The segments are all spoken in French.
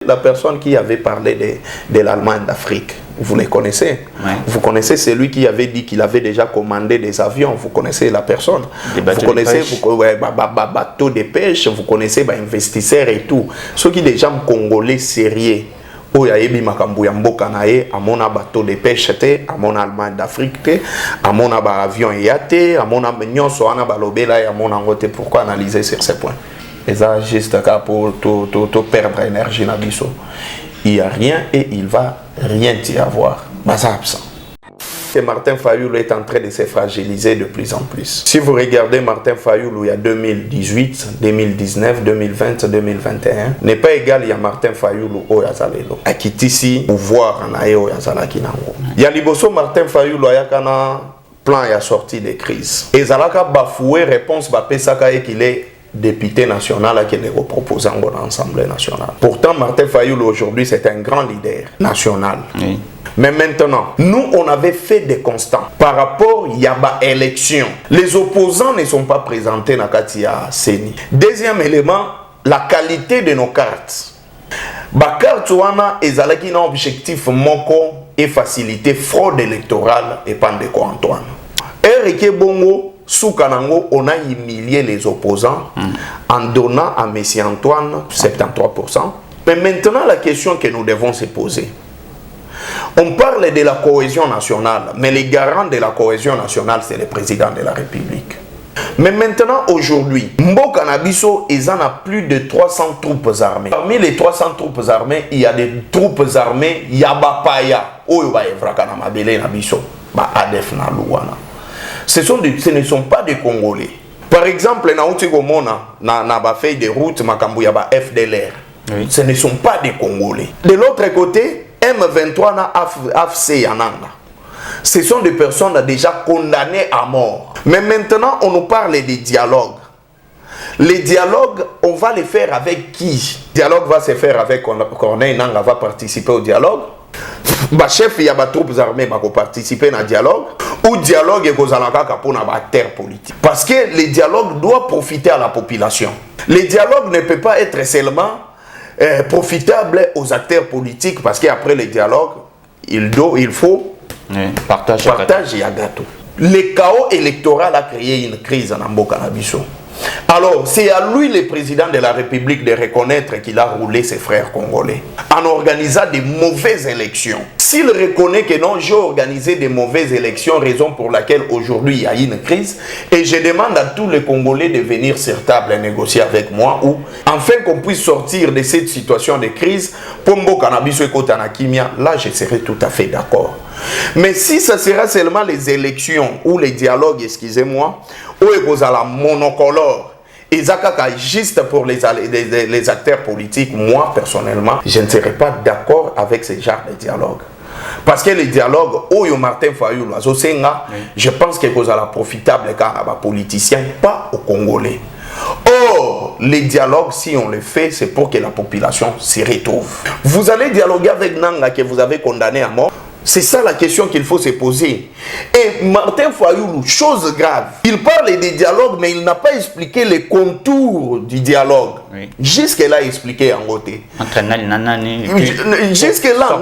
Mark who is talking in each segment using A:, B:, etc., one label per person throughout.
A: la personne qui avait parlé de l'Allemagne d'Afrique. Vous les connaissez. Ouais. Vous connaissez celui qui avait dit qu'il avait déjà commandé des avions. Vous connaissez la personne. Vous connaissez bateaux de pêche. Vous connaissez investisseurs et tout. Ceux qui déjà congolais sérieux. Oya yebi makambu ya mboka na ye amona bateau de pêche te amona Allemagne d'Afrique te amona ba avion ya te amona nyonso wana balobela ya mona ngote. Pourquoi analyser sur ces points? Et ça juste cas pour tout perdre énergie na biso. Il y a rien et il va rien y avoir. Basa absent. Et Martin Fayulu est en train de se fragiliser de plus en plus. Si vous regardez Martin Fayulu il y a 2018, 2019, 2020, 2021, n'est pas égal il y a Martin Fayulu au Yazalelo. Akitisi pouvoir en aé au Yazalaki nango. Il y a liboso Martin Fayulu ayakana plan ya sortie de crise. Et Zalaka bafoué réponse bapesaka et qu'il est député national qui est proposé dans l'Assemblée nationale. Pourtant Martin Fayulu aujourd'hui c'est un grand leader national. Oui. Mais maintenant, nous, on avait fait des constants. Par rapport à Yaba élection, les opposants ne sont pas présentés dans Katia Seni. Deuxième élément, la qualité de nos cartes. Ba carte wana ezalaki na objectif moko et faciliter fraude électorale et Pandeko Antoine. Erike Bongo, Soukanango, on a humilié les opposants en donnant à Messie Antoine 73%. Mais maintenant, la question que nous devons se poser. On parle de la cohésion nationale, mais les garants de la cohésion nationale, c'est le président de la République. Mais maintenant, aujourd'hui, Mboka Nabiso, ils en a plus de 300 troupes armées. Parmi les 300 troupes armées, il y a des troupes armées, Yabapaya, Oyoba Evrakana Mabele Nabiso, Adef Nalouana. Ce ne sont pas des Congolais. Par exemple, na ba feuille de route, Makambu Yaba FDLR. Oui. Ce ne sont pas des Congolais. De l'autre côté, M23 na AFC Yananga. Ce sont des personnes déjà condamnées à mort. Mais maintenant, on nous parle des dialogues. Les dialogues, on va les faire avec qui? Le dialogue va se faire avec Corneille Nanga, va participer au dialogue. Le chef, il y a des troupes armées qui vont participer au dialogue. Ou dialogue et pour la terre politique. Parce que le dialogue doit profiter à la population. Le dialogue ne peut pas être seulement profitable aux acteurs politiques parce qu'après le dialogue, il faut partage et gâteau. Le chaos électoral a créé une crise en Mboka Nabiso. Alors, c'est à lui, le président de la République, de reconnaître qu'il a roulé ses frères congolais en organisant de mauvaises élections. S'il reconnaît que non, j'ai organisé de mauvaises élections, raison pour laquelle aujourd'hui il y a une crise, et je demande à tous les Congolais de venir sur table et négocier avec moi, ou afin qu'on puisse sortir de cette situation de crise, pour Mboka Nabiso et Kotanakimia, là je serai tout à fait d'accord. Mais si ce sera seulement les élections ou les dialogues, excusez-moi, où est la monocolore, et Zakaka juste pour les acteurs politiques, moi personnellement, je ne serai pas d'accord avec ce genre de dialogue. Parce que les dialogues, Oyo Martin Fayulu, je pense que c'est profitable quand on a des politiciens, pas aux Congolais. Or, les dialogues, si on les fait, c'est pour que la population s'y retrouve. Vous allez dialoguer avec Nanga que vous avez condamné à mort. C'est ça la question qu'il faut se poser. Et Martin Fayulu, chose grave, il parle des dialogues, mais il n'a pas expliqué les contours du dialogue. Oui. Jusque-là, expliqué en côté. Jusque-là.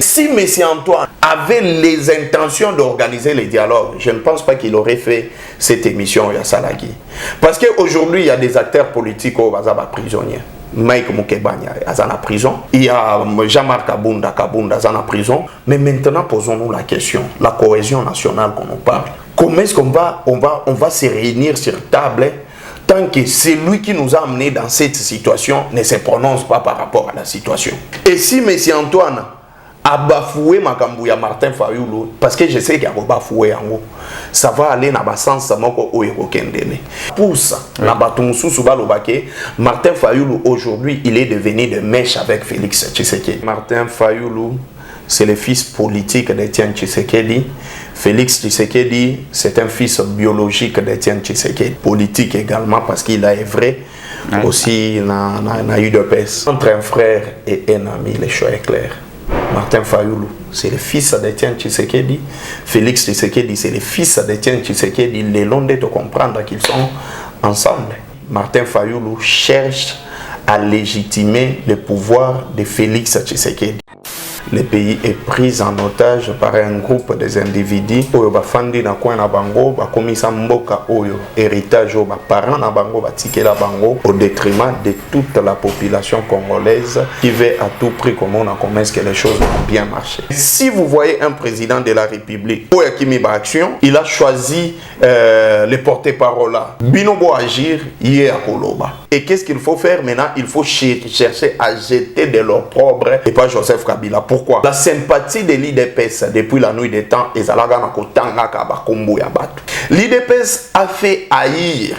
A: Si M. Antoine avait les intentions d'organiser les dialogues, je ne pense pas qu'il aurait fait cette émission à Salaki. Parce qu'aujourd'hui, il y a des acteurs politiques au Bazaba prisonniers. Mike Mukebanya est en prison. Il y a Jean-Marc Kabunda est en prison. Mais maintenant, posons-nous la question, la cohésion nationale qu'on nous parle. Comment est-ce qu'on va se réunir sur table tant que celui qui nous a amenés dans cette situation ne se prononce pas par rapport à la situation? Et si M. Antoine a bafoué Makambu ya Martin Fayulu, parce que je sais qu'il a bafoué en haut, ça va aller dans le sens de pour ça, Martin Fayulu aujourd'hui, il est devenu de mèche avec Félix Tshisekedi. Martin Fayulu, c'est le fils politique d'Etienne Tshisekedi. Félix Tshisekedi, c'est un fils biologique d'Etienne Tshisekedi. Politique également parce qu'il a œuvré aussi dans UDPS. Entre un frère et un ami, le choix est clair. Martin Fayulu, c'est le fils d'Etienne Tshisekedi. Félix Tshisekedi, c'est le fils d'Etienne Tshisekedi. Il est long de comprendre qu'ils sont ensemble. Martin Fayulu cherche à légitimer le pouvoir de Félix Tshisekedi. Le pays est pris en otage par un groupe des individus oyo bafandi na coin na bango bakomisa mboka oyo héritage oyo parents na bango batikela bango au détriment de toute la population congolaise qui veut à tout prix comment est-ce que les choses vont bien marcher. Si vous voyez un président de la République oyo kimi ba action, il a choisi les porte-parole là. Binobo agir yé à Koloba. Et qu'est-ce qu'il faut faire maintenant? Il faut chercher à jeter de l'eau propre et pas Joseph Kabila. Pourquoi? La sympathie de l'IDPS depuis la nuit des temps est à la gana kotanga kabakombo ya batu. L'IDPS a fait haïr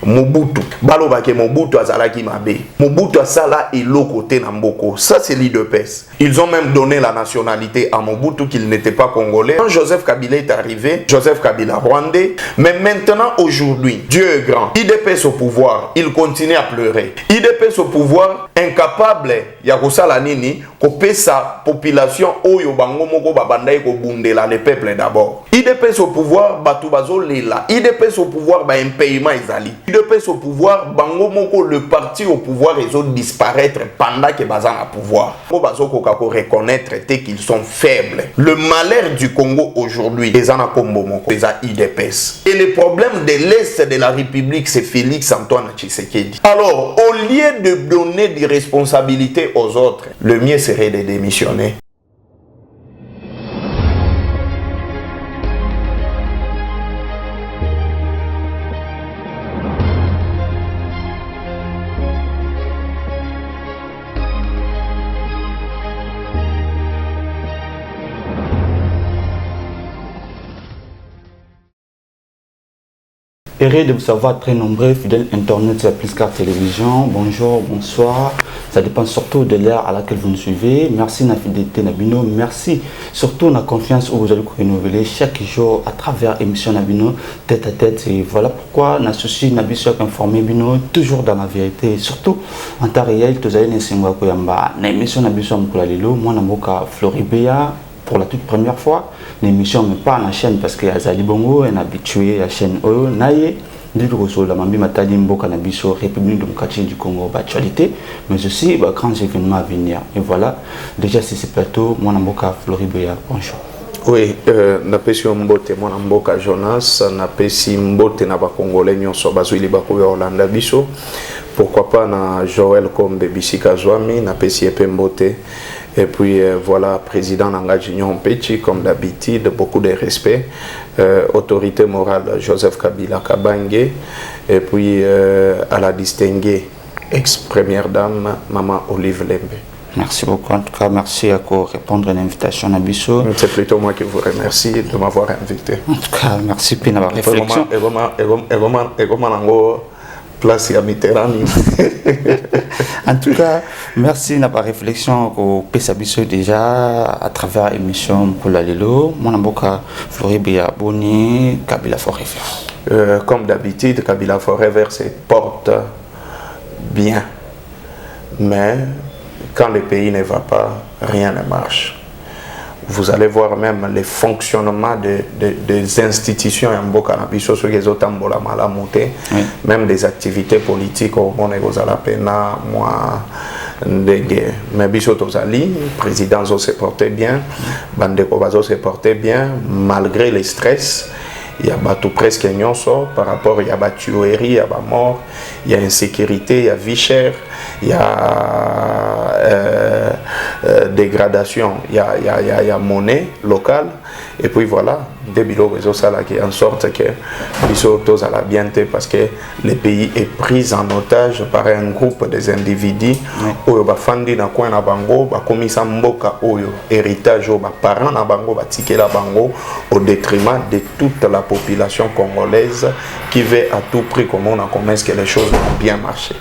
A: Mobutu. Balobake Mobutu azalaki mabe. Mobutu asala elo côté na mboko. Ça c'est l'IDPS. Ils ont même donné la nationalité à Mobutu qu'il n'était pas congolais. Quand Joseph Kabila est arrivé, Joseph Kabila rwandais, mais maintenant aujourd'hui, Dieu est grand. IDPS au pouvoir, il continue à pleurer. IDPS au pouvoir, incapable ya kosala nini kope sa population oyo bango moko babandai ko bundela le peuple d'abord. IDPS au pouvoir batu bazo lela. IDPS au pouvoir ba impayement ezali. IDPS au pouvoir bango moko le parti au pouvoir ils ont disparaître pendant que bazan à pouvoir. Bazo ko reconnaître qu'ils sont faibles. Le malheur du Congo aujourd'hui, les IDPS. Et le problème de l'Est de la République, c'est Félix Antoine Tshisekedi. Alors, au lieu de donner des responsabilités aux autres, le mieux serait de démissionner.
B: Heureux de vous savoir très nombreux, fidèles internautes de la Pliscar Télévision. Bonjour, bonsoir. Ça dépend surtout de l'heure à laquelle vous nous suivez. Merci de la fidélité Nabino. Merci surtout de la confiance où vous allez renouveler chaque jour à travers l'émission Nabino tête à tête. Et voilà pourquoi on associe Nabiso à informer Bino toujours dans la vérité. Et surtout en temps réel, vous allez nous koyamba. Na émission Nabiso Mkula Lilo, moi Namoka Floribéa. Pour la toute première fois, l'émission n'est pas à la chaîne parce que Azali Bongo est habitué à la chaîne Oyo Naye, du Rosso, la Mambi Matadi Mboka Nabiso, République démocratique du Congo, actualité, mais aussi grands événements à venir. Et voilà, déjà c'est ce plateau, moi Namboka Floribéa, bonjour.
A: Oui, napesi mbote mwana mboka Jonas, napesi mbote na ba Congolais nyonso bazwili bakoya Olanda biso. Pourquoi pas na Joël Kombe Bisika Zwami, napesi epe mbote. Et puis voilà, président Nanga Junior Petit, comme d'habitude, beaucoup de respect. Autorité morale Joseph Kabila Kabange. Et puis à la distinguée ex-première dame, Maman Olive Lembe.
B: Merci beaucoup. En tout cas, merci à répondre à l'invitation à Nabiso.
A: C'est plutôt moi qui vous remercie de m'avoir invité.
B: En tout cas, merci pour la réflexion.
A: Place à Mitterrand.
B: En tout cas, merci de la réflexion au Pesabiso déjà à travers l'émission Mkula Lilo. Mon amboka Floribéa Boni, Kabila Forever.
A: Comme d'habitude, Kabila Forever se porte bien. Mais quand le pays ne va pas, rien ne marche. Vous allez voir même les fonctionnements des institutions en Bokanabiso, ceux qui sont même des activités politiques au Monegozalapena, moi, mais Biso Tozali, président se portait bien, Bandeko Bazo se portait bien, malgré les stress. Il y a tout presque nyonso par rapport il y a tuerie, il y a mort, il y a insécurité, il y a vie chère, il y a dégradation, il y a monnaie locale et puis voilà des bilans qui en sorte que Bisotos à la bienté parce que le pays est pris en otage par un groupe des individus oyo bafandi na coin na bango bakomisa mboka oyo héritage oyo parents na bango batikela bango au détriment de toute la population congolaise qui veut à tout prix comment est-ce que les choses vont bien marcher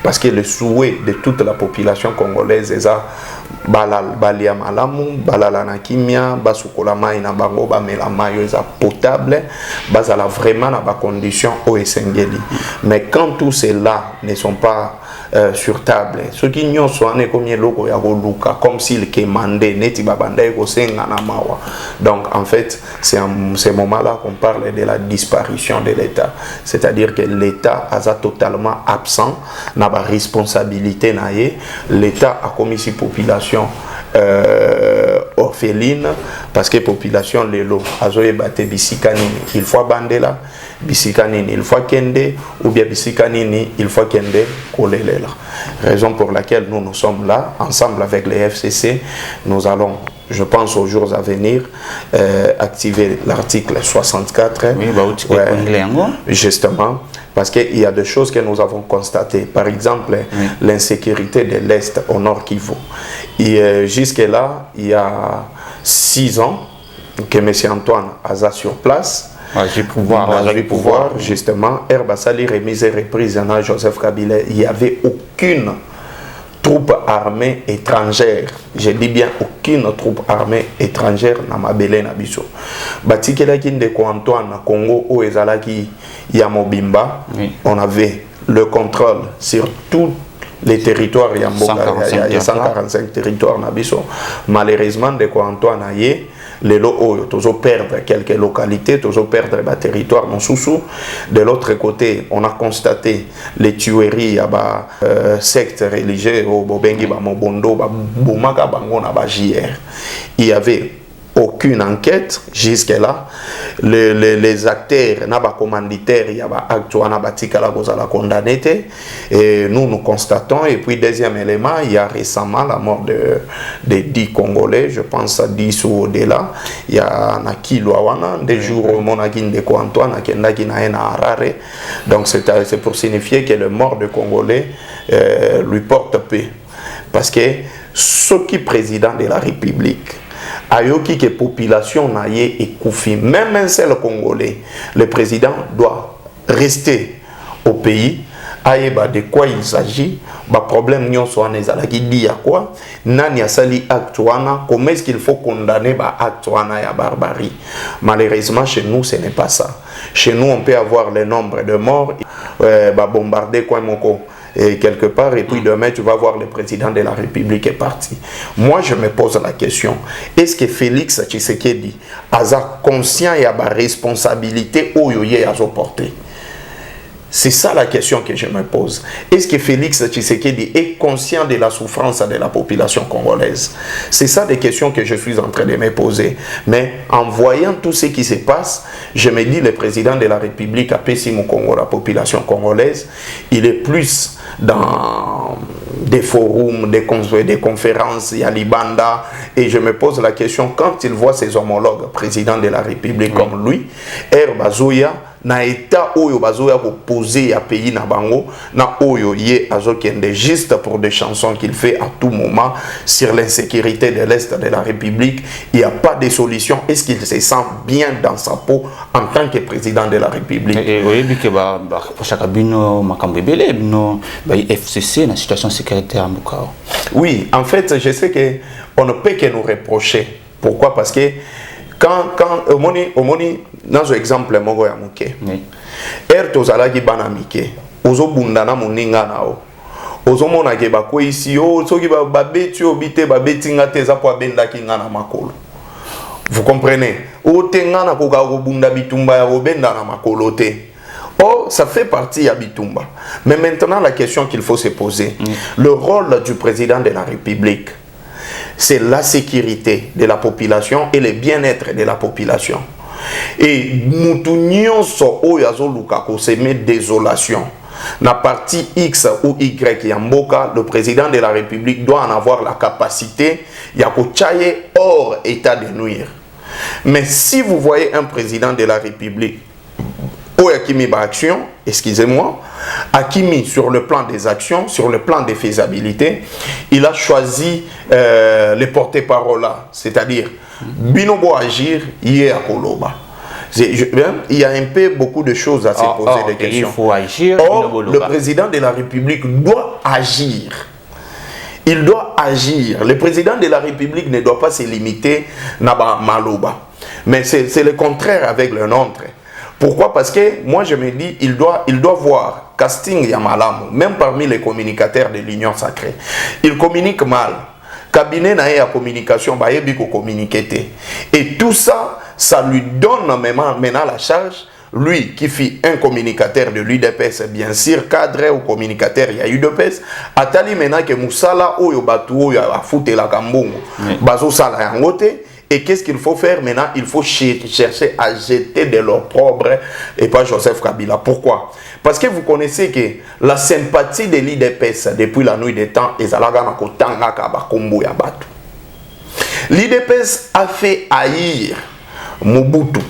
A: parce que le souhait de toute la population congolaise est à balia malamu balala na kimia basukola mai na bango bamela mai potable bazala vraiment na ba condition o esengeli mais quand tous ceux là ne sont pas sur table. Ce qui n'y a soit comme s'il commandait, donc en fait, c'est à ce moment-là qu'on parle de la disparition de l'État. C'est-à-dire que l'État a totalement absent, n'a pas responsabilité, l'État a commis une population orpheline, parce que population lelo azoye bate bisikanini il faut bandela bisikanini il faut kende ou bien bisikanini il faut kende kolelela. Raison pour laquelle nous sommes là ensemble avec les FCC. Nous allons, je pense aux jours à venir, activer l'article 64.
B: Oui,
A: justement, parce qu'il y a des choses que nous avons constatées. Par exemple, l'insécurité de l'Est au Nord Kivu. Et jusque-là, il y a 6 ans que M. Antoine Aza sur place.
B: J'ai pouvoir,
A: justement, Herbassali remise et reprise à Joseph Kabila. Il n'y avait aucune troupe armée étrangère. Je dis bien aucune troupe armée étrangère dans ma belé nabiso. Batikela kinde ko Antoine Congo ou ezalaki Yamobimba. On avait le contrôle sur tous les territoires. Il y a 145 territoires nabiso. Malheureusement de ko Antoine aye les lots toujours perdre quelques localités, toujours perdre le territoire non sous. De l'autre côté, on a constaté les tueries à sectes religieux au Bobengi Mobondo Boumaka Bangona JR. Il y avait aucune enquête jusque-là. Les acteurs, n'aba commanditaires, il y a acte la condamné. Et nous constatons. Et puis deuxième élément, il y a récemment la mort de 10 Congolais, je pense à 10 ou au-delà. Il y a Naki Luawana, des jours où mon agin de Antoine, Harare. Donc c'est pour signifier que le mort de Congolais lui porte paix. Parce que ce qui est président de la République, ayoki que population naye et koufi, même un seul Congolais, le président doit rester au pays. Aïeba de quoi il s'agit, problème n'y soit qui dit à quoi, nani a sali actuana, comment est-ce qu'il faut condamner actuana et barbarie. Malheureusement chez nous ce n'est pas ça. Chez nous on peut avoir le nombre de morts, bombarder quoi moko. Et quelque part, et puis demain tu vas voir le président de la République est parti. Moi je me pose la question, est-ce que Félix Tshisekedi a conscient et a la responsabilité où il a porté? C'est ça la question que je me pose. Est-ce que Félix Tshisekedi est conscient de la souffrance de la population congolaise? C'est ça des questions que je suis en train de me poser. Mais en voyant tout ce qui se passe, je me dis le président de la République a payé mon Congo, la population congolaise, il est plus dans des forums, des conférences, il y a Libanda, et je me pose la question, quand il voit ses homologues, président de la République comme lui, Bazouya, na état oyo bazoya ko poser à pays na bango na oyo yé azokende juste pour des chansons qu'il fait à tout moment sur l'insécurité de l'Est de la République. Il n'y a pas de solution. Est-ce qu'il se sent bien dans sa peau en tant que président de la République?
B: Oui, que pour chaque bino makambebele bino FCC la situation sécuritaire Mbukao.
A: Oui, en fait, je sais que on ne peut que nous reprocher. Pourquoi? Parce que quand omoni dans un exemple mogo ya muke tozalaki bana mike ozobundana moninga nao ozomona ke bakwisi yo soki babeti obite babeti nga te eza po abendaki nga na makolo. Vous comprenez? Otenga na koka kobunda bitumba ya kobenda na makolo te. Oh, ça fait partie ya bitumba. Mais maintenant la question qu'il faut se poser, le rôle du président de la République, c'est la sécurité de la population et le bien-être de la population. Et nous so oyazo luka ko seme désolation. Na partie X ou Y Yamboka, le président de la République doit en avoir la capacité yako chaye hors état de nuire. Mais si vous voyez un président de la République Akimi action, excusez-moi, Akimi sur le plan des actions, sur le plan des faisabilités, il a choisi les porte-parole là, c'est-à-dire Binobo agir, hier à Koloba. Il y a un peu beaucoup de choses à se poser des questions.
B: Il faut agir.
A: Or, le président de la République doit agir. Il doit agir. Le président de la République ne doit pas se limiter à Maloba. Mais c'est le contraire avec le nôtre. Pourquoi? Parce que moi je me dis, il doit voir casting Yamalamu, même parmi les communicateurs de l'Union sacrée. Ils communiquent mal. Cabinet n'a pas de communication, bah il communiquer. Et tout ça, ça lui donne maintenant la charge. Lui qui fit un communicateur de l'UDPS, bien sûr, cadre ou communicateur, il y a UDPS. Atali maintenant que Moussala ou Yobatu a foutu la Kambongo, Bazo Sala Yangote. Et qu'est-ce qu'il faut faire maintenant? Il faut chercher à jeter de l'opprobre et pas Joseph Kabila. Pourquoi? Parce que vous connaissez que la sympathie de l'IDPS depuis la nuit des temps est l'IDPS a fait haïr Mobutu.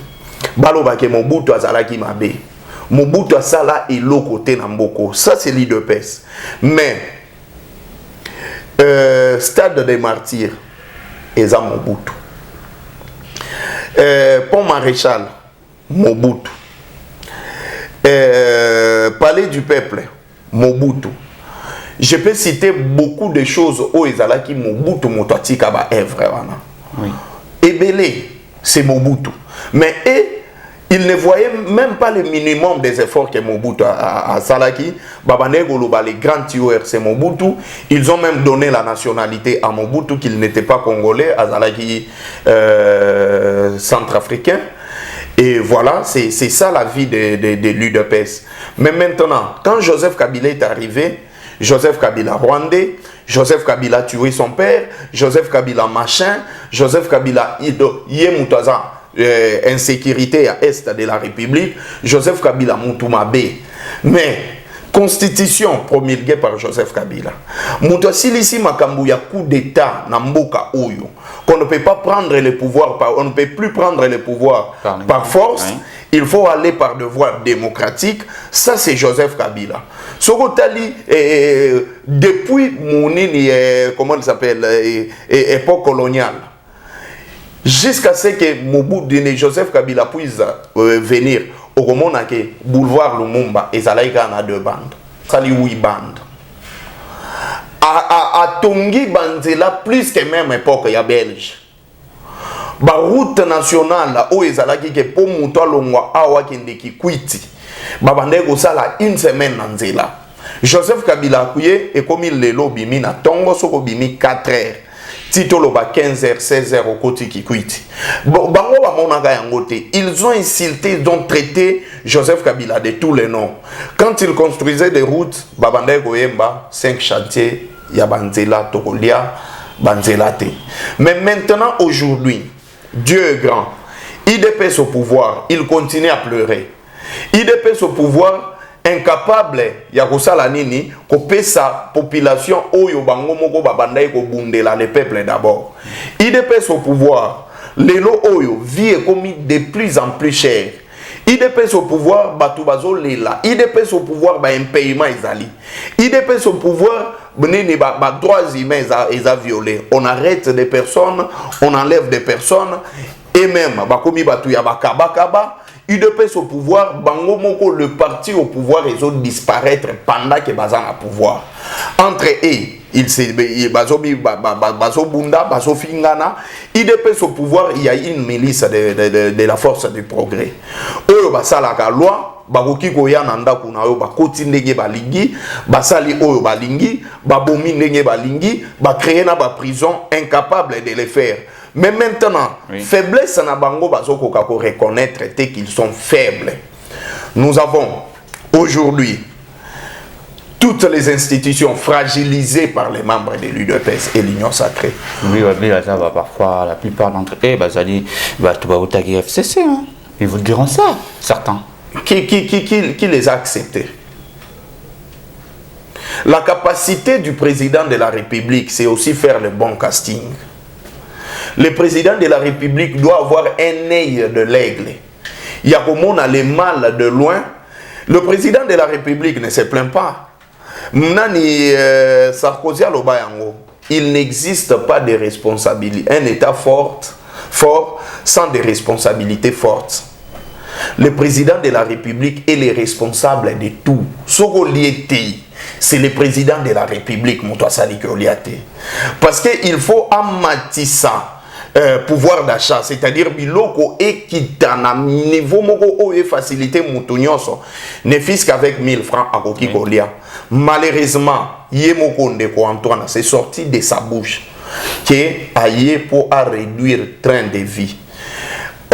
A: Balobake Mobutu azalaki mabe. Mobutu asala ilo côté Namboko. Ça c'est l'IDPS. Mais stade des martyrs eza Mobutu. Pont Maréchal Mobutu. Palais du peuple Mobutu. Je peux citer beaucoup de choses où ezalaki Mobutu Motoati Kaba vraiment. Oui. Ebele c'est Mobutu. Mais ils ne voyaient même pas le minimum des efforts que Mobutu a Salaki. Babanegoloba, les grands tueurs, c'est Mobutu. Ils ont même donné la nationalité à Mobutu, qu'il n'était pas congolais, à Salaki centrafricain. Et voilà, c'est ça la vie de l'UDPS. Mais maintenant, quand Joseph Kabila est arrivé, Joseph Kabila rwandais, Joseph Kabila a tué son père, Joseph Kabila machin, Joseph Kabila Yemutaza. Insécurité à est de la République, Joseph Kabila Moutoumabé. Mais constitution promulguée par Joseph Kabila. Moutouassilisi Makambouya coup d'état Namboka Oyo. Qu'on ne peut pas prendre le pouvoir on ne peut plus prendre le pouvoir par force. Oui. Il faut aller par des voies démocratiques. Ça, c'est Joseph Kabila. Sokotali, depuis Mounini, comment il s'appelle, époque coloniale, jusqu'à ce que Mobutu et Joseph Kabila puissent venir au Romonake, boulevard Lumumba, et Zalaïka en a 2 bandes. Sali 8 bandes. À Tongi Banzela, plus que même époque, il y a Belge. La route nationale, où ils allaient que pour Moutoua Longwa, Awa Kendeki Kwiti, Babandego Sala, 1 semaine dans Zela. Joseph Kabila Kouye, et comme il le lobby, na Tongo Soko Bimi 4 heures. Titolo ba 15h, 16h au côté qui quitte. Ils ont insulté, ils ont traité Joseph Kabila de tous les noms. Quand ils construisaient des routes, Babandé Goyemba, 5 chantiers, Yabanzela, Tokolia, Banzelate. Mais maintenant, aujourd'hui, Dieu est grand. IDPS au pouvoir, il continue à pleurer. IDPS au pouvoir, incapable ya kosala nini kope sa population oyo bango moko babandai ko bundela le peuple d'abord. IDPS au pouvoir, lelo oyo vie commis de plus en plus cher. IDPS au pouvoir batu bazo lela. IDPS au pouvoir ba impayement ezali. IDPS au pouvoir benene ba droits humains eza violé. On arrête des personnes, on enlève des personnes et même ba komi batu ya bakaba. UDPS au pouvoir, Bango Moko, le parti au pouvoir, ils ont disparaître pendant que Bazan a pouvoir. Entre eux, il s'est Bazo Bunda, Bazo Fingana, UDPS au pouvoir, il y a une milice de la force du progrès. Eux, Basala la loi, Baroki Goya Nanda Kunayo, Bakoti Ndege Balingi, Basali Oyo Balingi, Babomi Ndege Balingi, Bakréer na prison, incapable de le faire. Mais maintenant, oui. Faiblesse na bango bazoko kako reconnaître qu'ils sont faibles. Nous avons aujourd'hui toutes les institutions fragilisées par les membres de l'UDPS et l'Union sacrée.
B: Oui, ça va parfois, la plupart d'entre eux, FCC, hein. Ils vous diront ça, certains.
A: Qui les a acceptés? La capacité du président de la République, c'est aussi faire le bon casting. Le président de la République doit avoir un œil de l'aigle. Il y a comme on a le mal de loin. Le président de la République ne se plaint pas. Nani Sarkozy Alobayango, il n'existe pas de responsabilité. Un État fort sans des responsabilités fortes. Le président de la République est le responsable de tout. C'est le président de la République, parce qu'il faut amatissa pouvoir d'achat, c'est-à-dire biloko et qui à niveau moko et facilité moutounyoso ne fils qu'avec 1000 francs à Koki Kolia. Malheureusement, Yemoko Ndeko Antoine, c'est sorti de sa bouche que aille pour réduire le train de vie.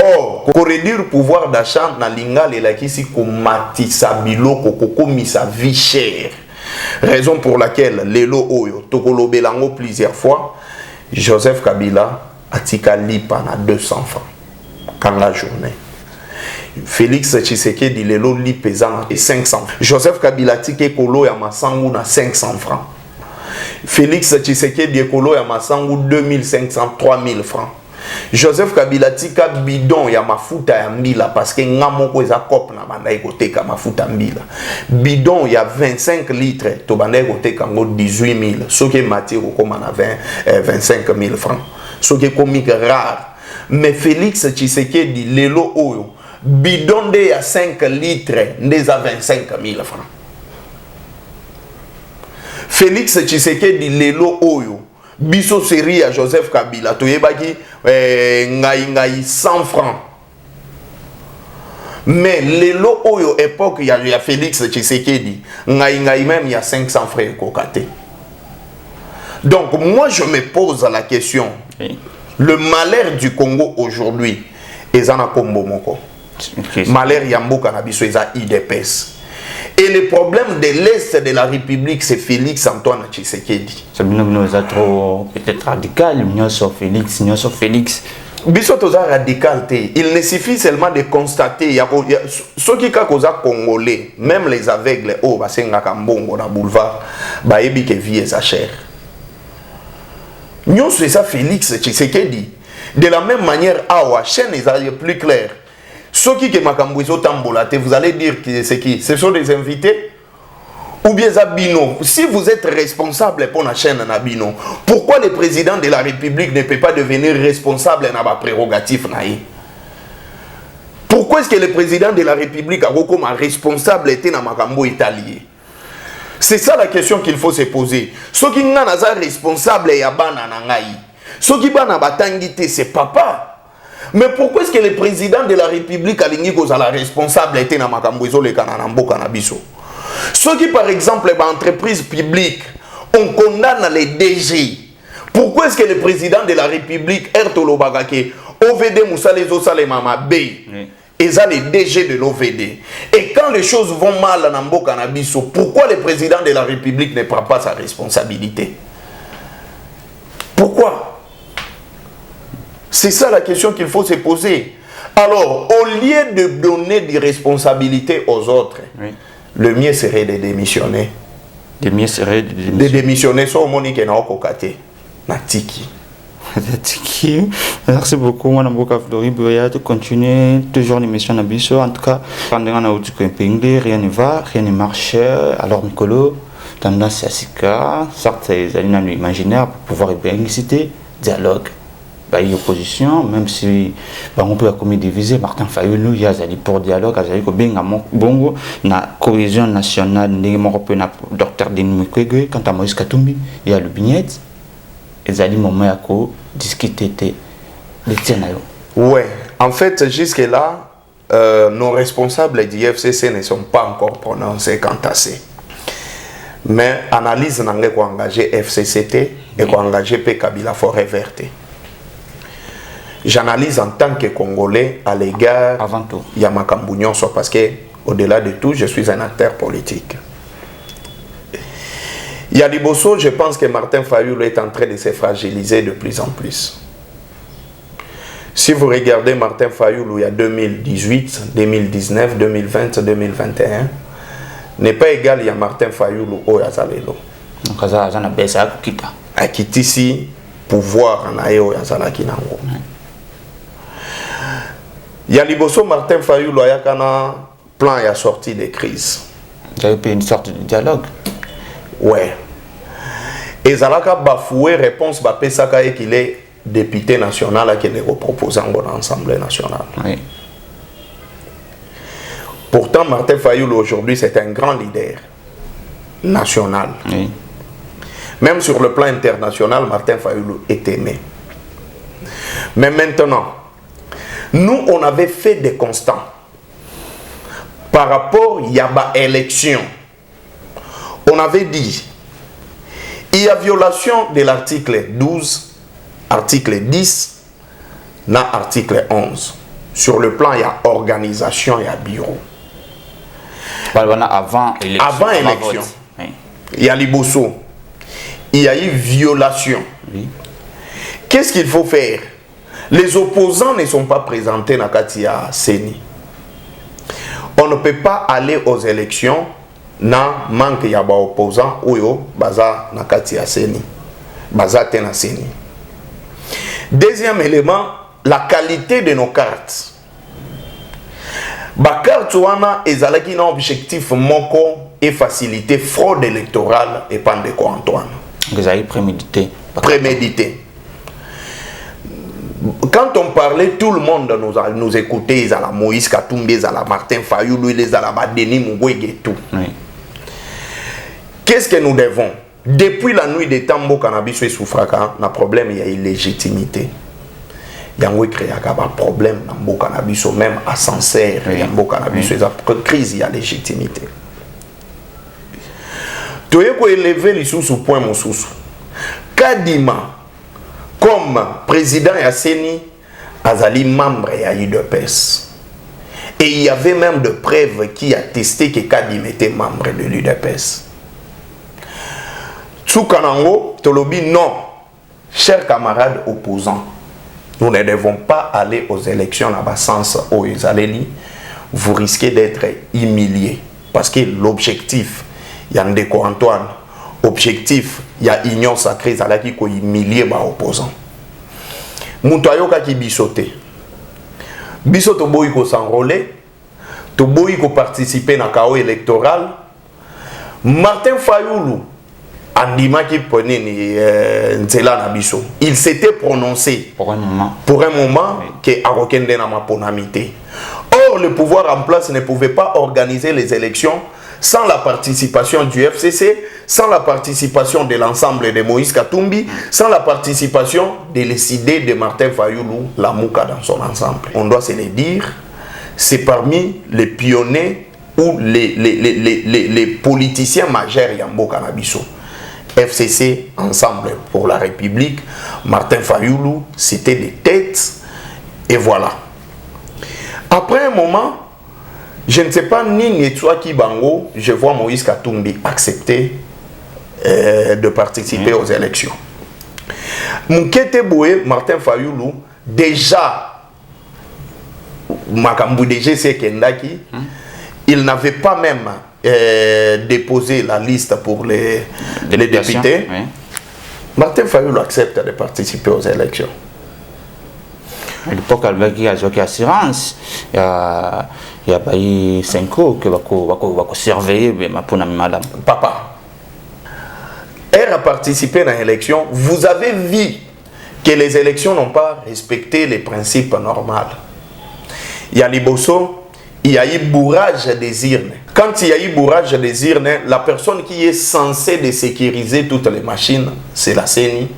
A: Or, pour réduire le pouvoir d'achat, na linga lelakisi komatisa biloko kokomisa vie chère. Raison pour laquelle lelo oyo tokolobelango plusieurs fois, Joseph Kabila atika lipa na 200 francs quand la journée. Félix Tshisekedi lelo li pesant et 500. Joseph Kabila tike kolo ya masangu na 500 francs. Félix Tshisekedi kolo ya masangu 2500 3000 francs. Joseph Kabila tika bidon ya mafuta ya mbila parce que ngamoko eza kop na banda ekoteka mafuta mbila. Bidon ya 25 litres to banda ekoteka ngo 18000. Soki matière okoma na 25 000 francs. Soki comique rare. Mais Félix Tshisekedi lelo oyo bidon de ya 5 litres ndeza 25 000 francs. Félix Tshisekedi lelo oyo biso série à Joseph Kabila toyebaki ngai 100 francs. Mais lelo oyo époque ya Félix Tshisekedi ngai même il y a 500 francs kokate. Donc moi je me pose la question, oui. Le malheur du Congo aujourd'hui ezana kombo moko. Malheur ya mboka na biso eza IDPS. Et le problème de l'Est de la République, c'est Félix Antoine Tshisekedi.
B: C'est trop peut-être radical, Félix.
A: Bisotoza radical, il ne suffit seulement de constater, ceux qui sont congolais, même les aveugles, oh, bah c'est un kambongo na boulevard, bah ebi que vie est chère. Nous c'est ça Félix Tshisekedi. De la même manière, awa chaîne est plus claire. Ceux qui sont tambolate, vous allez dire que c'est qui? Ce sont des invités ou bien Zabino. Si vous êtes responsable pour la chaîne Nabino, pourquoi le président de la République ne peut pas devenir responsable de la prérogative? Pourquoi est-ce que le président de la République a comme responsable été dans Makambo italien? C'est ça la question qu'il faut se poser. Ceux qui sont responsables et abana nangai. Ceux qui sont batangité, c'est papa. Mais pourquoi est-ce que le président de la République a ligné la responsable était dans Makamboizo le Kananambo Kanabiso? Ceux qui, par exemple, les entreprises publiques, on condamne les DG. Pourquoi est-ce que le président de la République, Ertolo Bagake, OVD Moussalezo Salemama B, et ça les DG de l'OVD? Et quand les choses vont mal à Nambo Kanabiso, pourquoi le président de la République ne prend pas sa responsabilité? Pourquoi? C'est ça la question qu'il faut se poser. Alors, au lieu de donner des responsabilités aux autres, oui. Le mieux serait de démissionner.
B: Le mieux serait
A: de démissionner. Sur Monique Naokokate. Natiki.
B: Merci beaucoup. Moi, Flori Boya, de continuer toujours l'émission Nabiso. En tout cas, pendant qu'on a eu rien ne va, rien ne marche. Alors, Mikolo, tendance à Sika, certes, c'est un imaginaire pour pouvoir citer dialogue. Bah, il y a opposition, même si bah, on peut comme diviser, Martin Fayulu, il y a pour dialogue, il y a bien bongo, na cohésion nationale, Dr Denis Mukwege, quant à Moïse Katumbi, il y a le Bignet, et il y a des moments où discuter de Tienayo.
A: Ouais, en fait, jusque-là, nos responsables du FCC ne sont pas encore prononcés quant à ça. Mais analyse n'a pas engagé FCCT et engagé P. Kabila Forêt Verte. J'analyse en tant que Congolais à l'égard
B: avant tout
A: Yamakambounion, parce que au-delà de tout, je suis un acteur politique. Yadiboso, je pense que Martin Fayulu est en train de se fragiliser de plus en plus. Si vous regardez Martin Fayulu il y a 2018, 2019, 2020, 2021, n'est pas égal à Martin Fayulu au Yazalelo.
B: Donc, ça a baissé à Kita.
A: À Kitisi, pouvoir en Ayo Yazalaki Nango. Yaliboso Martin Fayulu a un plan à sortie des crises.
B: Il y a eu une sorte de dialogue.
A: Ouais. Et Zalaka bafoué réponse Bapesaka et qu'il est député national qui est proposé dans l'Assemblée nationale.
B: Oui.
A: Pourtant, Martin Fayulu aujourd'hui c'est un grand leader national.
B: Oui.
A: Même sur le plan international, Martin Fayulu est aimé. Mais maintenant, nous, on avait fait des constats par rapport à l'élection. On avait dit, il y a violation de l'article 12, article 10, dans l'article 11. Sur le plan, il y a organisation, il y a bureau.
B: Avant élection.
A: Avant élection. Oui. Il y a Liboso. Il y a eu violation. Oui. Qu'est-ce qu'il faut faire? Les opposants ne sont pas présentés dans Katia Seni. On ne peut pas aller aux élections na manque ya ba opposant oyo baza na Katia Seni. Baza tena Seni. Deuxième élément, la qualité de nos cartes. Ba carte wana ezalaki na objectif moko et faciliter fraude électorale et Pandeko Antoine.
B: Vous avez prémédité.
A: Prémédité. Quand on parlait, tout le monde nous écoutait. Ils allaient Moïse Katumbi, ils allaient Martin Fayoulou, ils allaient Denis Mukwege et tout. Oui. Qu'est-ce que nous devons? Depuis la nuit des temps, cannabis et soufraka, le problème, il y a une légitimité. Il y a un problème dans le cannabis, même à sincère, il y a un cannabis, crise, il y a légitimité. Tu as élevé les sous point mon sous. Kadima, comme président Yasseni, Azali membre à l'UDPS. Et il y avait même de preuves qui attestaient que Kadima était membre de l'UDPS. Tsoukanango, Tolobi, non. Chers camarades opposants, nous ne devons pas aller aux élections à sens où ils allaient. Vous risquez d'être humiliés. Parce que l'objectif, il y a Ndeko Antoine, objectif, il y a union sacrée, ça qui ko humilier les opposants. Moutayoka qui bisoté. Bisoto boy ko s'enrôler, to boy ko participer na chaos électoral. Martin Fayoulou andima qui prenait Nzela na biso. Il s'était prononcé pour un moment oui, que Arokende na maponamité. Or le pouvoir en place ne pouvait pas organiser les élections sans la participation du FCC, sans la participation de l'ensemble de Moïse Katumbi, sans la participation de l'idées de Martin Fayoulou, la Mouka dans son ensemble. On doit se le dire, c'est parmi les pionniers ou les politiciens majeurs Yambo Canabiso. FCC, Ensemble pour la République, Martin Fayoulou, c'était des têtes, et voilà. Après un moment, je ne sais pas ni Netsoa Kibango, je vois Moïse Katumbi accepter de participer aux élections. Moukete Boué, Martin Fayoulou, déjà, Makambu DG Kendaki, il n'avait pas même déposé la liste pour les députés. Oui. Martin Fayoulou accepte de participer aux élections.
B: À l'époque, il y a une assurance. Il y a 5 ans que va surveiller madame.
A: Papa, elle a participé à l'élection. Vous avez vu que les élections n'ont pas respecté les principes normaux. Il y a Liboso, il y a eu bourrage des urnes. Quand il y a eu bourrage des urnes, la personne qui est censée de sécuriser toutes les machines, c'est la CENI,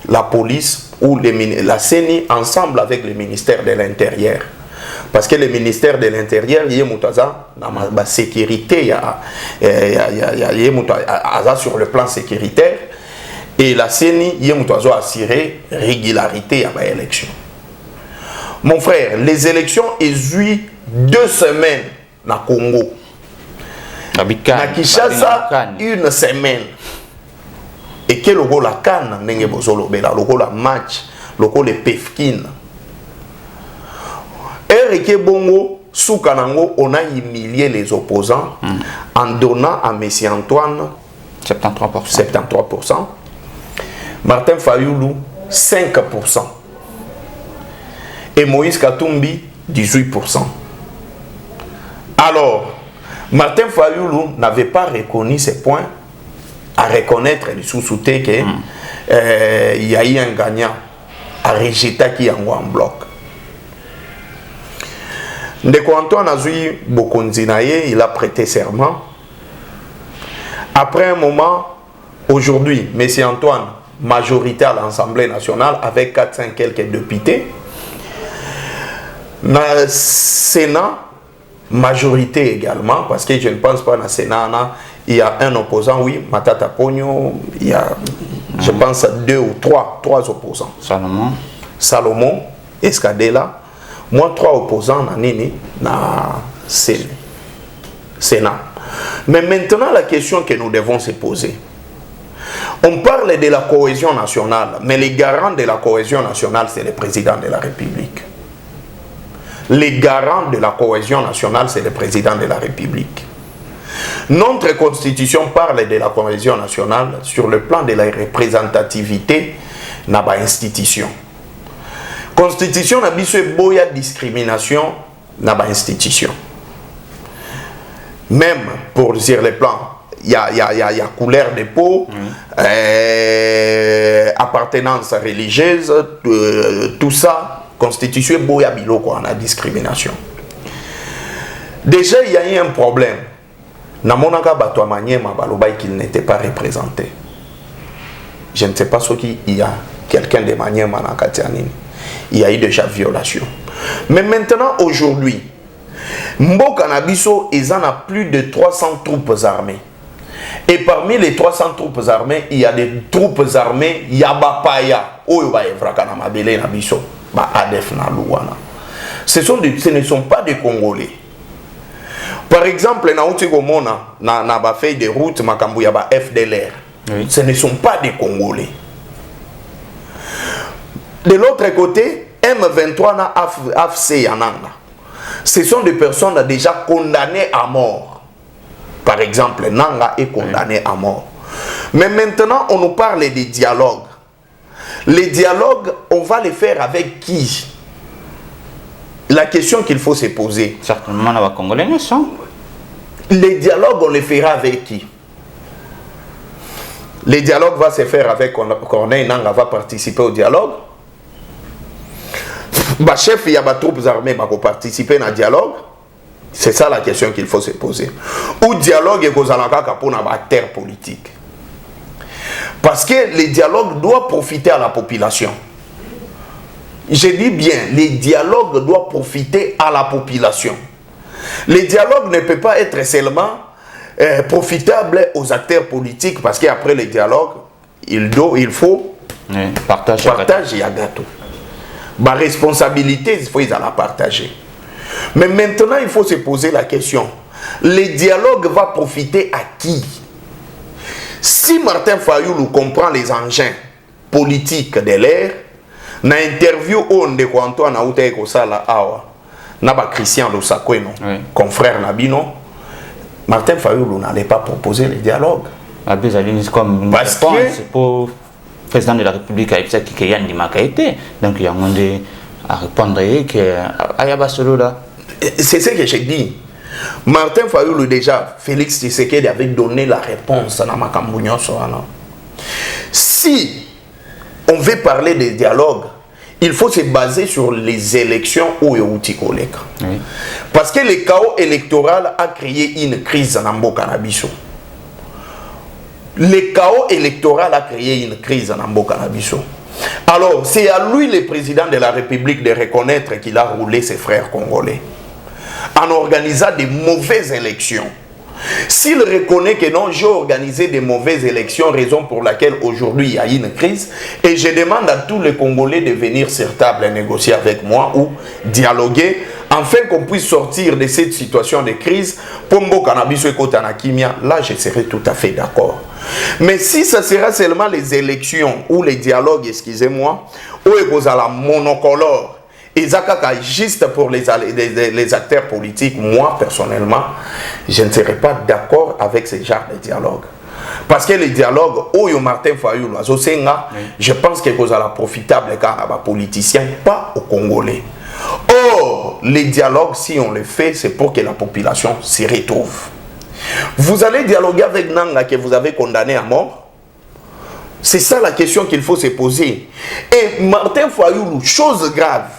A: la police ou la CENI ensemble avec le ministère de l'Intérieur. Parce que le ministère de l'Intérieur, il y a la sécurité, il y a sur le plan sécuritaire, et la CENI, il y a assuré régularité à l'élection. Mon frère, les élections ont 2 semaines na Congo. Na Kinshasa, 1 semaine. Et que le rôle la canne, le rôle la match, le rôle le pefkin. Et que bongo, sous Kanango, on a humilié les opposants en donnant à M. Antoine 73%. Martin Fayoulou 5%. Et Moïse Katumbi 18%. Alors, Martin Fayoulou n'avait pas reconnu ces points à reconnaître les sous-soutés qu'il y a eu un gagnant à rejeter qui est en bloc. Ndeko Antoine Azui Bokonzinaye, il a prêté serment. Après un moment, aujourd'hui, M. Antoine majorité à l'Assemblée nationale avec 4-5 quelques députés. Dans le Sénat, majorité également, parce que je ne pense pas dans le Sénat, il y a un opposant, oui, Matata Pogno, il y a, je pense, 2 ou 3 opposants. Salomon, Escadela, moi 3 opposants dans le Sénat. Mais maintenant, la question que nous devons se poser, on parle de la cohésion nationale, mais les garants de la cohésion nationale, c'est le président de la République. Les garants de la cohésion nationale, c'est le président de la République. Notre constitution parle de la cohésion nationale sur le plan de la représentativité dans l'institution. Constitution n'a pas de discrimination dans l'institution. Même pour dire le plan, il y a couleur de peau, appartenance religieuse, tout ça. Constitution boya biloko en discrimination. Déjà, il y a eu un problème. Namonaka Bato Maniema Balobaï qu'il n'était pas représenté. Je ne sais pas ce qu'il y a quelqu'un de Maniema dans Katianini. Il y a eu déjà violation. Mais maintenant, aujourd'hui, Mboka Nabiso, ils en a plus de 300 troupes armées. Et parmi les 300 troupes armées, il y a des troupes armées Yabapaya, Oyoba Evrakana Mabele Nabiso. Ce ne sont pas des Congolais. Par exemple, na ba feuille de route makambu ya ba FDLR. Ce ne sont pas des Congolais. De l'autre côté, M23 na AFC Yananga. Ce sont des personnes déjà condamnées à mort. Par exemple, Nanga est condamné à mort. Mais maintenant, on nous parle des dialogues. Les dialogues, on va les faire avec qui? La question qu'il faut se poser.
B: Certainement, les Congolais ne sont.
A: Les dialogues, on les fera avec qui? Les dialogues vont se faire avec Corneille Nanga va participer au dialogue. Bah, chef, il y a des troupes armées qui vont participer au dialogue. C'est ça la question qu'il faut se poser. Ou dialogue et qu'on a pour la terre politique. Parce que les dialogues doivent profiter à la population. Je dis bien, les dialogues doivent profiter à la population. Les dialogues ne peuvent pas être seulement profitables aux acteurs politiques, parce qu'après les dialogues, il faut partager à gâteau. Ma responsabilité, il faut la partager. Mais maintenant, il faut se poser la question. Les dialogues vont profiter à qui? Si Martin Fayoulou comprend les engins politiques de l'air, dans l'interview où on dit Antoine Aouta et Kosala Awa, Naba Christian Losakweno, confrère Nabino, Martin Fayoulou n'allait pas proposer les dialogues.
B: Comme parce que c'est pour le président de la République qui Yann Dimakaïté, donc il y a un monde à répondre que Ayaba Solo là.
A: C'est ce que j'ai dit. Martin Fayoulou déjà, Félix Tshisekedi avait donné la réponse à Makambounion. Si on veut parler des dialogues, il faut se baser sur les élections au Yéhouti-Koleka. Parce que le chaos électoral a créé une crise en Mboka Nabiso. Le chaos électoral a créé une crise en Mboka Nabiso. Alors, c'est à lui, le président de la République, de reconnaître qu'il a roulé ses frères congolais en organisant des mauvaises élections. S'il reconnaît que non, j'ai organisé des mauvaises élections, raison pour laquelle aujourd'hui il y a une crise, et je demande à tous les Congolais de venir sur table et négocier avec moi ou dialoguer, afin qu'on puisse sortir de cette situation de crise, Pombo Cannabis et Kotanakimia, là je serai tout à fait d'accord. Mais si ça sera seulement les élections ou les dialogues, excusez-moi, où est la monocolore, et Zakaka juste pour les acteurs politiques, moi personnellement, je ne serai pas d'accord avec ce genre de dialogue. Parce que les dialogues, Oyo Martin Fayoulou, je pense que c'est profitable quand on a des politiciens, pas aux Congolais. Or, les dialogues, si on les fait, c'est pour que la population s'y retrouve. Vous allez dialoguer avec Nanga que vous avez condamné à mort? C'est ça la question qu'il faut se poser. Et Martin Fayoulou, chose grave,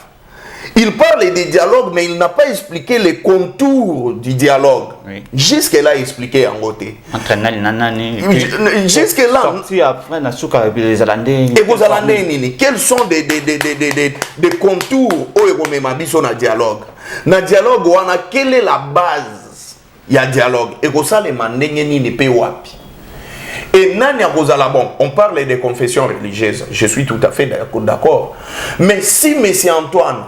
A: Il parle des dialogues, mais il n'a pas expliqué les contours du dialogue. Oui. Jusque-là, expliqué en côté. Jusque-là. Quels sont des contours au dialogue? Dans le dialogue, quelle est la base? Il y a dialogue. Et pour ça, les mandengeni ne peuvent pas. Et bon, on parle des confessions religieuses. Je suis tout à fait d'accord. Mais si M. Antoine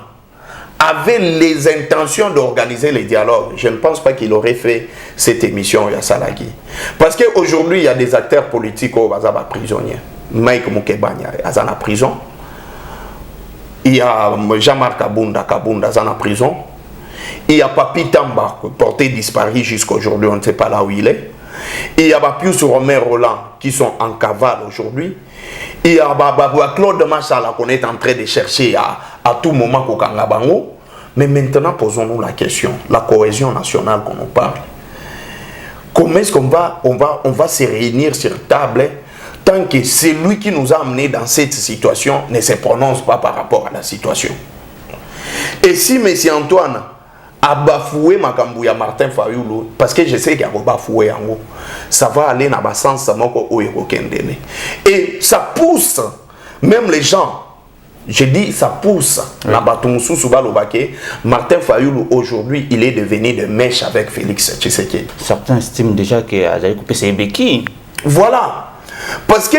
A: avait les intentions d'organiser les dialogues, je ne pense pas qu'il aurait fait cette émission à Salaki. Parce qu'aujourd'hui, il y a des acteurs politiques qui sont prisonniers. Mike Moukebanya est en prison. Il y a Jean-Marc Kabunda est en prison. Il y a Papi Tamba, porté disparu jusqu'à aujourd'hui, on ne sait pas là où il est. Il y a Pius Romain Roland qui sont en cavale aujourd'hui. Il y a Claude Machala qu'on est en train de chercher à tout moment au Kangabango. Mais maintenant, posons-nous la question, la cohésion nationale qu'on nous parle. Comment est-ce qu'on va se réunir sur table tant que celui qui nous a amenés dans cette situation ne se prononce pas par rapport à la situation? Et si M. Antoine a bafoué Makambouya Martin Fayoulou, parce que je sais qu'il a bafoué en haut, ça va aller dans le sens et ça pousse même les gens. Je dis, ça pousse. Martin Fayoulou, aujourd'hui, il est devenu de mèche avec Félix Tshisekedi.
B: Certains estiment déjà qu'il a coupé ses béquilles.
A: Voilà. Parce que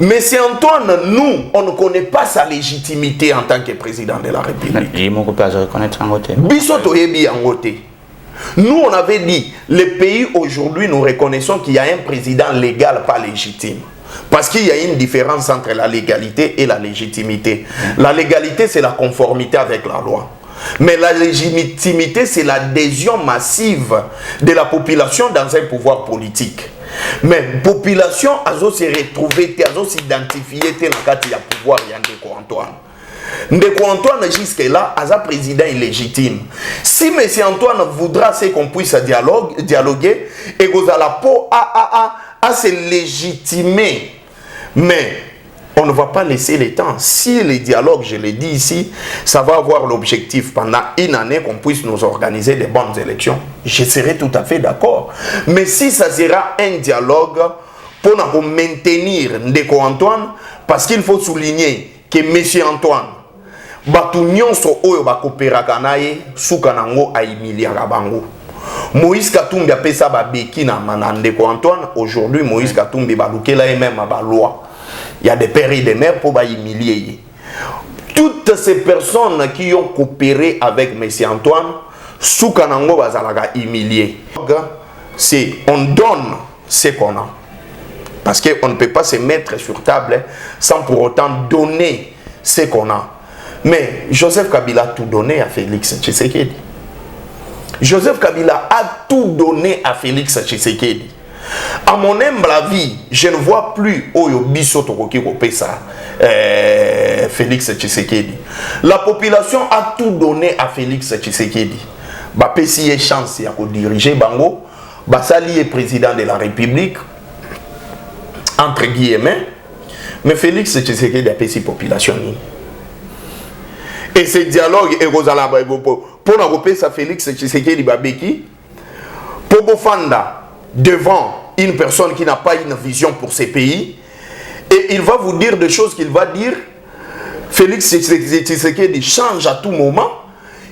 A: M. Antoine, nous, on ne connaît pas sa légitimité en tant que président de la République. Nous, on avait dit, les pays aujourd'hui, nous reconnaissons qu'il y a un président légal, pas légitime. Parce qu'il y a une différence entre la légalité et la légitimité. La légalité, c'est la conformité avec la loi. Mais la légitimité, c'est l'adhésion massive de la population dans un pouvoir politique. Mais la population a se retrouvé, a s'identifié dans le pouvoir de Ndeko Antoine. Ndeko Antoine, jusque-là, est un président illégitime. Si M. Antoine voudra qu'on puisse dialoguer, et que la peau à se légitimer. Mais on ne va pas laisser le temps. Si les dialogues, je l'ai dit ici, ça va avoir l'objectif pendant une année qu'on puisse nous organiser des bonnes élections, je serai tout à fait d'accord. Mais si ça sera un dialogue pour nous maintenir Ndeko Antoine, parce qu'il faut souligner que M. Antoine, Batunion so oyo bakopera kanaye sukanango a humiliara bango. Moïse Katumbi a fait ça babeki na Ndeko Antoine. Aujourd'hui, Moïse Katumbi balukela même à loi. Il y a des pères et des mères pour humilier. Toutes ces personnes qui ont coopéré avec M. Antoine, Soukanango bazalaga humilié. C'est on donne ce qu'on a. Parce qu'on ne peut pas se mettre sur table sans pour autant donner ce qu'on a. Mais Joseph Kabila a tout donné à Félix Tshisekedi. Joseph Kabila a tout donné à Félix Tshisekedi. À mon humble avis, je ne vois plus Oyo Biso Tokoki Kopesa Félix Tshisekedi. La population a tout donné à Félix Tshisekedi. Bapesi est chance à diriger Bango. Basali est président de la République. Entre guillemets. Mais Félix Tshisekedi a payé la population. Et ce dialogue est pour nous ça Félix Tshisekedi Babeki pour Bofanda devant une personne qui n'a pas une vision pour ces pays, et il va vous dire des choses qu'il va dire. Félix Tshisekedi change à tout moment.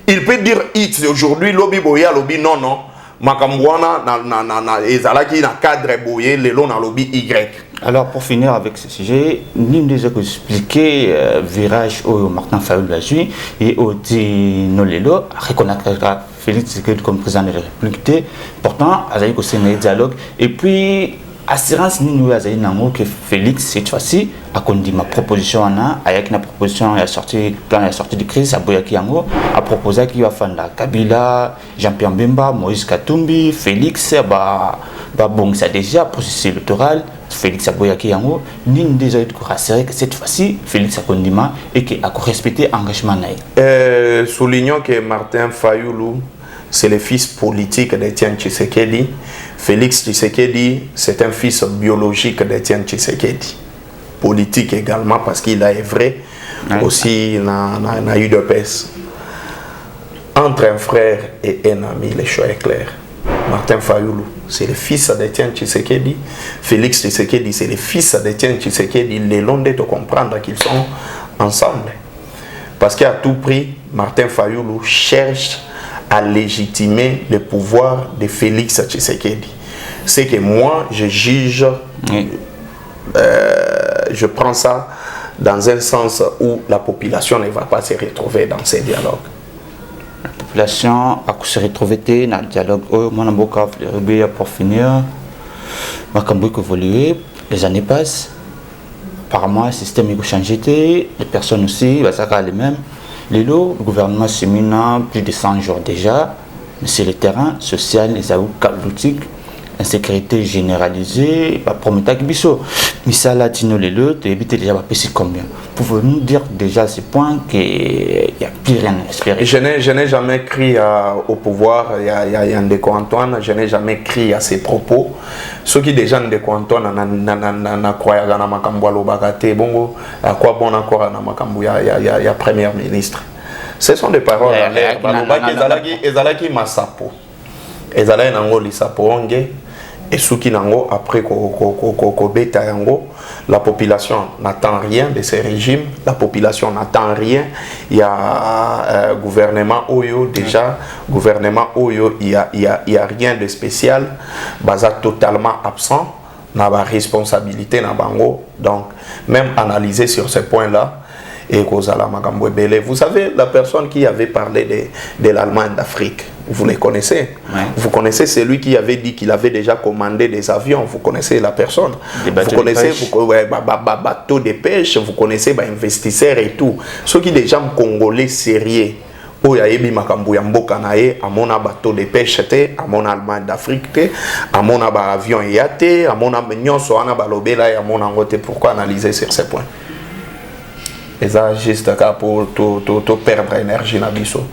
A: Il peut dire X aujourd'hui, lobby boya, lobby non non. Makambouana na ezalaki na cadre boye lelo na lobby Y.
B: Alors pour finir avec ce sujet, nous devons expliquer virage au Martin Fayoulou et au Dinolelo reconnaître Félix Tshisekedi comme président de la République. Pourtant, il y a un dialogue. Et puis, assurance nous avons que Félix cette fois-ci a conduit ma proposition avec une proposition à sortie plan la sortie de crise à Boyakiango a proposé qu'il va faire Kabila, Jean-Pierre Bemba, Moïse Katumbi, Félix bon ça déjà processus électoral Félix Aboyakiango ni déjà eu rassurer que cette fois-ci Félix a conduit et qu'il a respecté engagement
A: soulignons que Martin Fayoulou c'est le fils politique d'Étienne Tshisekedi. Félix Tshisekedi, c'est un fils biologique d'Étienne Tshisekedi. Politique également parce qu'il a œuvré aussi dans UDPS. Entre un frère et un ami, le choix est clair. Martin Fayoulou, c'est le fils d'Étienne Tshisekedi. Félix Tshisekedi, c'est le fils d'Étienne Tshisekedi. Les Londais de comprendre qu'ils sont ensemble. Parce qu'à tout prix, Martin Fayoulou cherche à légitimer le pouvoir de Félix Tshisekedi. C'est que moi, je juge, je prends ça dans un sens où la population ne va pas se retrouver dans ces dialogues.
B: La population a se retrouvé dans le dialogue. Pour finir, les années passent. Apparemment, le système a changé. Les personnes aussi, les mêmes. Le gouvernement s'est mis plus de 100 jours déjà. Mais c'est le terrain social, les chaotiques, l'insécurité généralisée, la promettage biso. Mais ça, là, tu éviter déjà combien? Pouvez-nous dire déjà à ce point qu'il n'y a plus rien à espérer?
A: Je n'ai jamais crié au pouvoir, il y a Ndeko Antoine, je n'ai jamais crié à ses propos. Ceux qui déjà Ndeko Antoine na croyé dans la makambo alobagate, bongo, à quoi bon encore na makambo ya premier ministre. Ce sont des paroles en l'air. Ezalaki masapo. Ezalaki nango lisapo onge. Et ceux qui n'ont après la population n'attend rien de ces régimes, la population n'attend rien. Il y a gouvernement Oyo déjà, gouvernement Oyo, il y a rien de spécial, basa totalement absent, n'a pas responsabilité n'a bango. Donc même analyser sur ce point-là. Et vous savez, la personne qui avait parlé de l'Allemagne d'Afrique, vous les connaissez. Ouais. Vous connaissez celui qui avait dit qu'il avait déjà commandé des avions. Vous connaissez la personne. Vous connaissez bateaux de pêche. Vous connaissez investisseurs et tout. Ceux qui des gens congolais sérieux. Oyaebi makambu ya mboka na ye amona bateau de pêche te amona Allemagne d'Afrique te amona ba avion ya te amona nyonso ana balobela ya amona ngote. Pourquoi analyser sur ces points? Et ça, juste pour perdre l'énergie dans biso.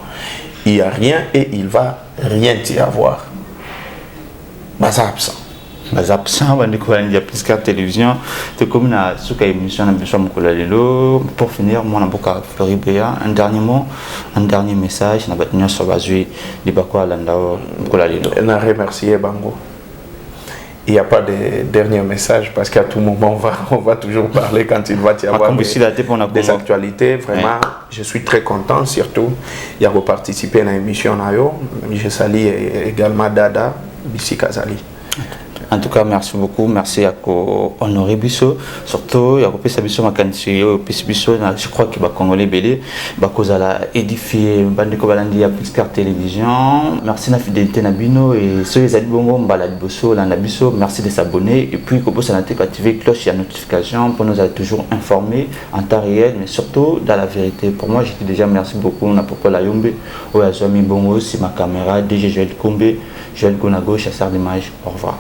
A: Il n'y a rien et il ne va rien y avoir. Mais absent.
B: Mais absent, il y a plus qu'à télévision. C'est comme une émission pour finir, moi, un dernier mot, un dernier message. Je vais
A: remercier Bango. Il n'y a pas de dernier message parce qu'à tout moment on va toujours parler quand il va y avoir des actualités. Vraiment, je suis très content surtout. Il y a participé à l'émission Nayo. Je salue également Dada Bissi Kazali.
B: En tout cas, merci beaucoup. Merci à Honoré Bisso. Surtout, il y a je crois qu'il va Congolais Belé. Il édifié Bandeko Balandi à Piscar Télévision. Merci de la fidélité Nabino et ceux qui ont Bisso. Merci de s'abonner. Et puis, vous pouvez activer cloche et la notification pour nous être toujours informés en temps réel, mais surtout dans la vérité. Pour moi, je dis déjà merci beaucoup. On a pourquoi la Yombe. C'est ma caméra, DG Joël Kombe, Joël Gonago, chasseur d'images. Au revoir.